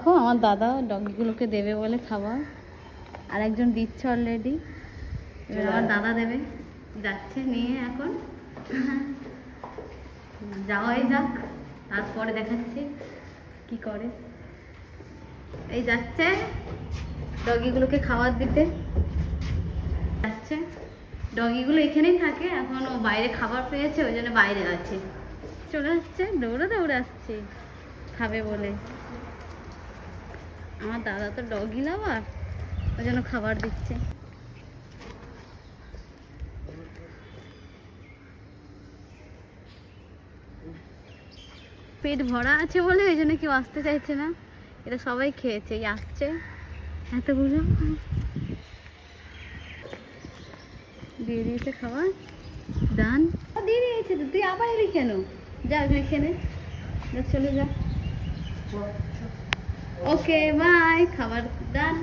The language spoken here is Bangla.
দেখো আমার দাদা ডগিগুলোকে দেবে বলে খাবার, আর একজন দিচ্ছে অলরেডি। এবার আমার দাদা দেবে, যাচ্ছে নিয়ে এখন। যাওয়াই যাক, তারপরে দেখাচ্ছি কি করে। এই যাচ্ছে ডগিগুলোকে খাবার দিতে যাচ্ছে। ডগিগুলো এখানেই থাকে, এখন ও বাইরে খাবার পেয়েছে, ওই জন্য বাইরে আছে। চলে আসছে, দৌড়ে দৌড়ে আসছে খাবে বলে। আমার দাদা তো ডগি লাভার, ওই জন্য খাবার দিচ্ছে। পেট ভরা আছে বলে ওই জন্য কেউ আসতে চাইছে না। এটা সবাই খেয়েছে, এই আসছে এতগুলো। দিয়ে দিয়েছে খাবার, ডান দিয়ে দিয়েছে। তো তুই আবার এলি কেন? যা এখানে যা, চলে যা। ওকে বাই, খাবার ডান।